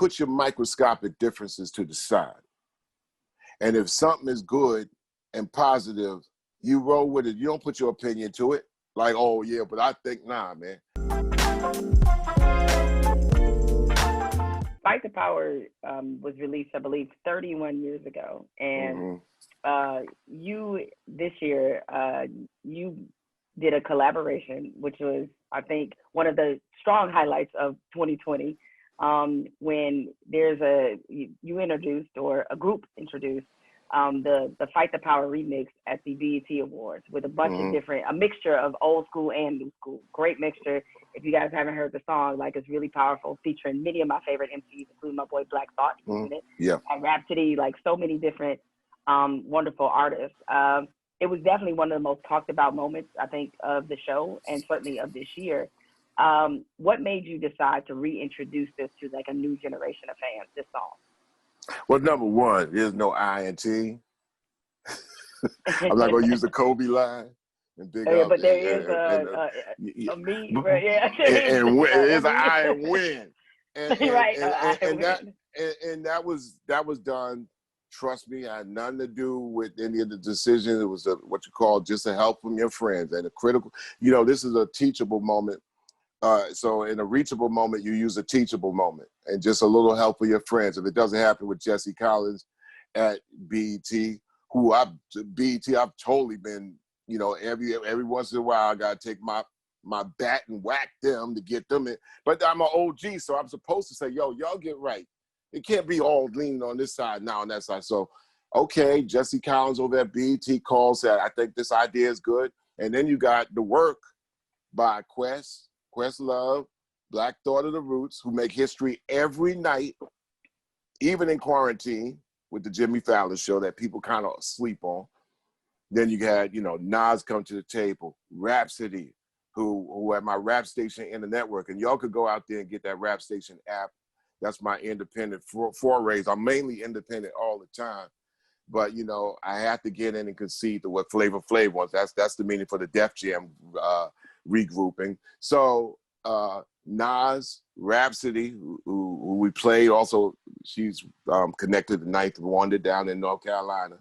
put your microscopic differences to the side. And if something is good and positive, you roll with it. You don't put your opinion to it. Like, oh yeah, but I think, nah, man. Fight the Power was released, I believe, 31 years ago. And you, this year, you did a collaboration, which was, I think, one of the strong highlights of 2020, when you introduced, or a group introduced, the Fight the Power remix at the BET Awards with a bunch of a mixture of old school and new school. Great mixture. If you guys haven't heard the song, like, it's really powerful, featuring many of my favorite MCs, including my boy Black Thought in it. Yeah. And Rapsody, like so many different wonderful artists. It was definitely one of the most talked about moments, I think, of the show, and certainly of this year. What made you decide to reintroduce this to like a new generation of fans, this song? Well, number one, there's no INT. I'm not going to use the Kobe line. And big up, but there is a me, right? Yeah. And win. It's an I and win. And Right. And that was done. Trust me, I had nothing to do with any of the decisions. It was what you call just a help from your friends and a critical. This is a teachable moment. So in a reachable moment, you use a teachable moment and just a little help for your friends. If it doesn't happen with Jesse Collins at BET, I've totally been, every once in a while I gotta take my bat and whack them to get them in. But I'm an OG, so I'm supposed to say, yo, y'all get right. It can't be all leaning on this side now on that side. So, okay, Jesse Collins over at BET calls that I think this idea is good. And then you got the work by Questlove, Black Thought of the Roots, who make history every night, even in quarantine, with the Jimmy Fallon show that people kind of sleep on. Then you had, Nas come to the table, Rapsody, who at my rap station in the network, and y'all could go out there and get that rap station app. That's my independent forays. I'm mainly independent all the time, but I have to get in and concede to what Flavor Flav wants. That's the meaning for the Def Jam regrouping. So Nas, Rapsody, who we played, also she's connected to Ninth Wonder down in North Carolina,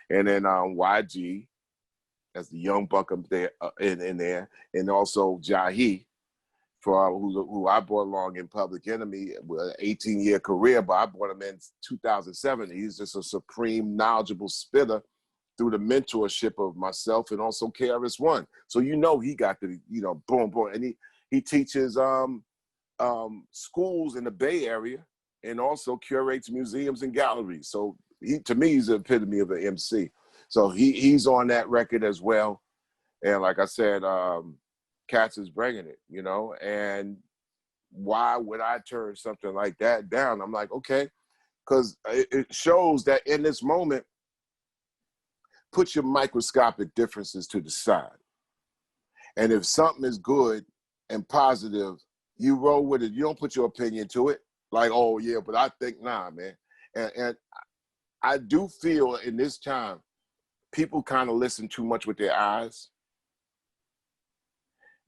and then YG as the young buck up there in there, and also Jahi, who I brought along in Public Enemy with an 18-year career, but I brought him in 2007. He's just a supreme knowledgeable spitter through the mentorship of myself and also KRS-One. So he got the, boom, boom. And he teaches schools in the Bay Area and also curates museums and galleries. So to me, he's the epitome of an MC. So he's on that record as well. And like I said, Cats is bringing it, and why would I turn something like that down? I'm like, okay, because it shows that in this moment, put your microscopic differences to the side. And if something is good and positive, you roll with it. You don't put your opinion to it. Like, oh yeah, but I think, nah, man. And I do feel in this time, people kind of listen too much with their eyes.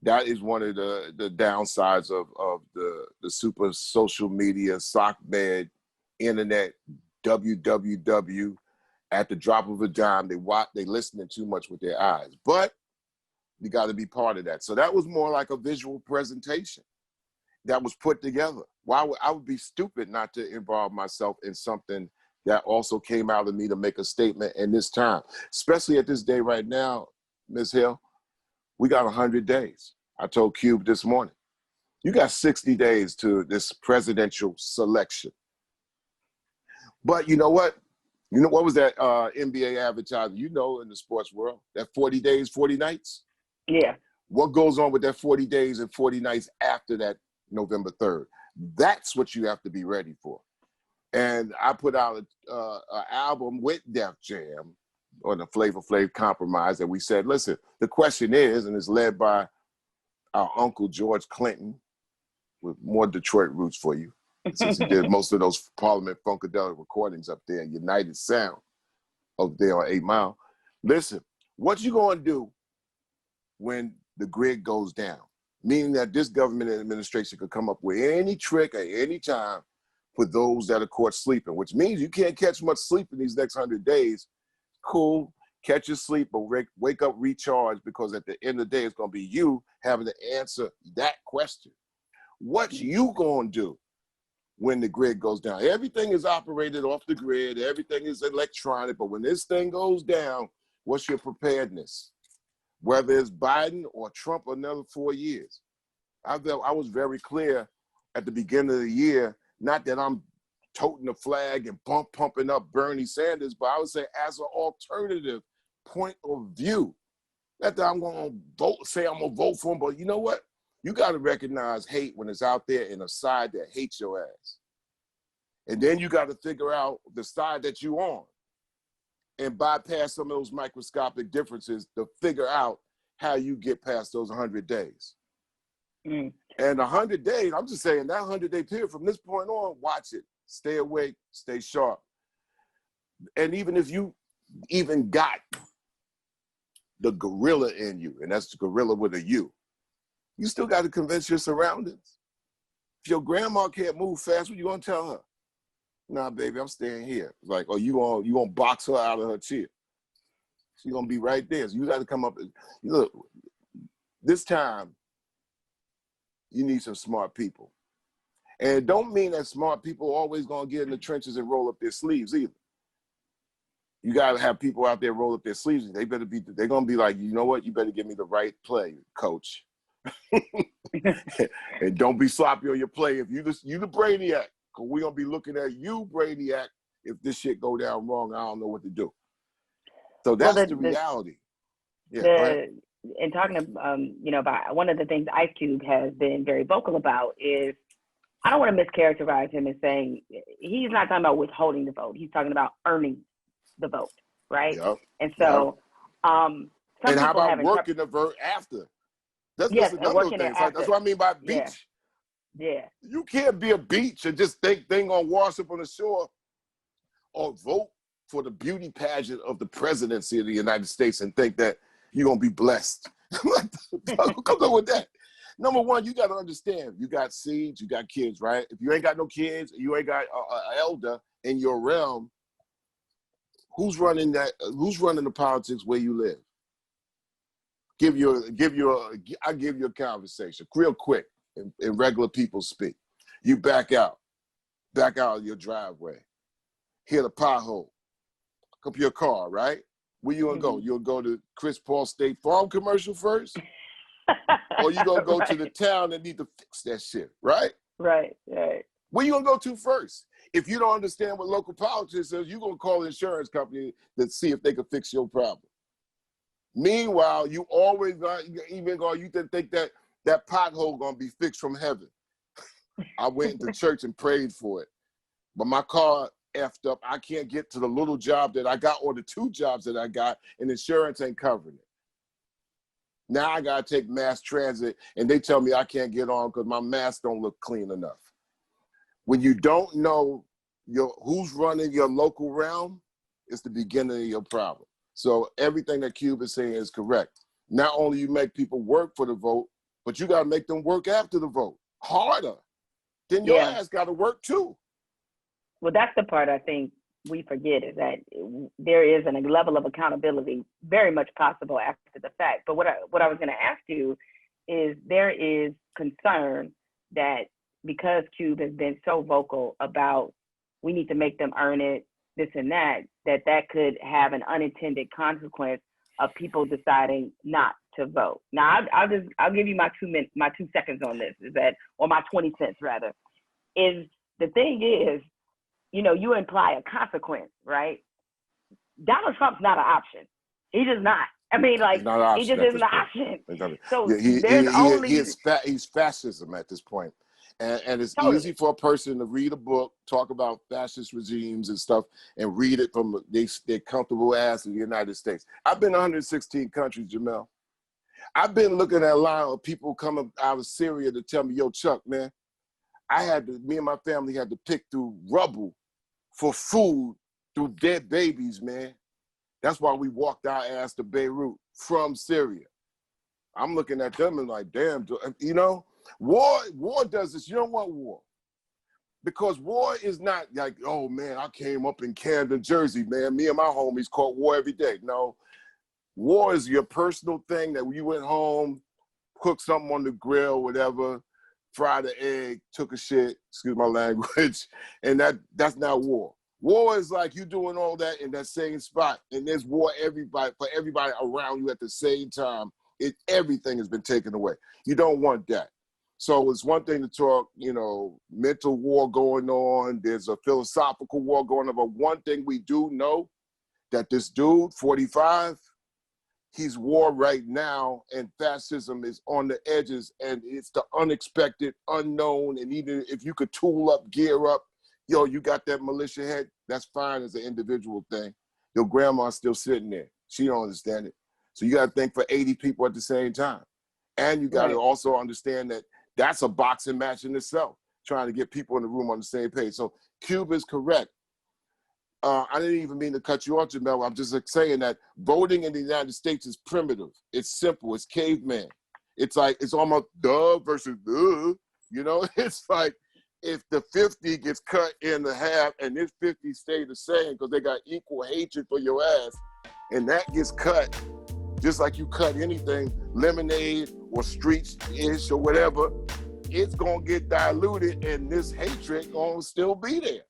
That is one of the downsides of the super social media, sock bed, internet, www. At the drop of a dime, they listening too much with their eyes. But you got to be part of that. So that was more like a visual presentation that was put together. I would be stupid not to involve myself in something that also came out of me to make a statement in this time, especially at this day right now, Ms. Hill. We got 100 days. I told Cube this morning, you got 60 days to this presidential selection. But you know what? What was that NBA advertising? In the sports world, that 40 days, 40 nights? Yeah. What goes on with that 40 days and 40 nights after that November 3rd? That's what you have to be ready for. And I put out an album with Def Jam on the Flavor Flav Compromise, and we said, listen, the question is, and it's led by our uncle George Clinton, with more Detroit roots for you, since he did most of those Parliament Funkadelic recordings up there, United Sound, up there on 8 Mile. Listen, what you gonna do when the grid goes down? Meaning that this government and administration could come up with any trick at any time for those that are caught sleeping, which means you can't catch much sleep in these next 100 days. Cool, catch your sleep, but wake up, recharge, because at the end of the day, it's going to be you having to answer that question. What's you going to do when the grid goes down? Everything is operated off the grid. Everything is electronic. But when this thing goes down, what's your preparedness? Whether it's Biden or Trump another 4 years. I was very clear at the beginning of the year, not that I'm toting the flag and pumping up Bernie Sanders, but I would say as an alternative point of view. Not that I'm going to say I'm going to vote for him, but you know what? You got to recognize hate when it's out there in a side that hates your ass. And then you got to figure out the side that you on and bypass some of those microscopic differences to figure out how you get past those 100 days. And 100 days, I'm just saying that 100-day period from this point on, watch it. Stay awake, stay sharp. And even if you even got the gorilla in you, and that's the gorilla with a U, you still got to convince your surroundings. If your grandma can't move fast, what you gonna tell her? Nah, baby, I'm staying here. Like, oh, you gonna box her out of her chair. She's gonna be right there. So you got to come up. Look, this time, you need some smart people. And it don't mean that smart people are always gonna get in the trenches and roll up their sleeves either. You gotta have people out there roll up their sleeves. They're gonna be like, you know what? You better give me the right play, coach. And don't be sloppy on your play. If you the Brainiac, because we're gonna be looking at you, Brainiac, if this shit go down wrong, I don't know what to do. So that's the reality. And talking about one of the things Ice Cube has been very vocal about is, I don't want to mischaracterize him as saying he's not talking about withholding the vote. He's talking about earning the vote, right? Yep. And so, and how about working the vote after? That's another thing. That's what I mean by beach. Yeah. You can't be a beach and just think they're gonna wash up on the shore, or vote for the beauty pageant of the presidency of the United States and think that you're gonna be blessed. Come on with that. Number one, you got to understand, you got seeds, you got kids, right? If you ain't got no kids, you ain't got an elder in your realm, who's running the politics where you live? I'll give you a conversation real quick in regular people speak. You back out of your driveway, hit a pothole, hook up your car, right? Where you gonna go? You'll go to Chris Paul State Farm commercial first? Or you gonna go to the town that need to fix that shit, right? Right. Where you gonna go to first? If you don't understand what local politics is, you're gonna call the insurance company to see if they can fix your problem. Meanwhile, you always you think that pothole gonna be fixed from heaven. I went into church and prayed for it, but my car effed up. I can't get to the little job that I got or the 2 jobs that I got, and insurance ain't covering it. Now I gotta take mass transit, and they tell me I can't get on because my mask don't look clean enough. When you don't know who's running your local realm, it's the beginning of your problem. So everything that Cube is saying is correct. Not only you make people work for the vote, but you gotta make them work after the vote harder. Then your ass gotta work too. Well, that's the part I think we forget, is that there is a level of accountability very much possible after the fact. But what I was going to ask you is, there is concern that because Cube has been so vocal about we need to make them earn it, this and that could have an unintended consequence of people deciding not to vote. Now, I'll give you my 2 seconds on this, or my 20 cents rather. Is the thing is, you imply a consequence, right? Donald Trump's not an option. He's just not. I mean, like, he just isn't an option. So he's fascism at this point. And it's easy for a person to read a book, talk about fascist regimes and stuff, and read it from their comfortable ass in the United States. I've been to 116 countries, Jemele. I've been looking at a line of people coming out of Syria to tell me, yo, Chuck, man, me and my family had to pick through rubble for food through dead babies, man. That's why we walked our ass to Beirut from Syria. I'm looking at them and like, damn, war does this. You don't want war. Because war is not like, oh man, I came up in Camden, Jersey, man. Me and my homies caught war every day. No, war is your personal thing that when you went home, cooked something on the grill, whatever, fried an egg, took a shit, excuse my language, and that's not war. War is like you doing all that in that same spot, and there's war for everybody around you at the same time. Everything has been taken away. You don't want that. So it's one thing to talk, mental war going on. There's a philosophical war going on. But one thing we do know, that this dude, 45, he's war right now, and fascism is on the edges, and it's the unexpected, unknown, and even if you could tool up, gear up, you got that militia head, that's fine as an individual thing. Your grandma's still sitting there. She don't understand it. So you got to think for 80 people at the same time. And you got to also understand that that's a boxing match in itself, trying to get people in the room on the same page. So Cube is correct. I didn't even mean to cut you off, Jemele. I'm just saying that voting in the United States is primitive. It's simple. It's caveman. It's like, it's almost duh versus duh. It's like if the 50 gets cut in the half and this 50 stay the same because they got equal hatred for your ass, and that gets cut, just like you cut anything, lemonade or street-ish or whatever, it's going to get diluted and this hatred going to still be there.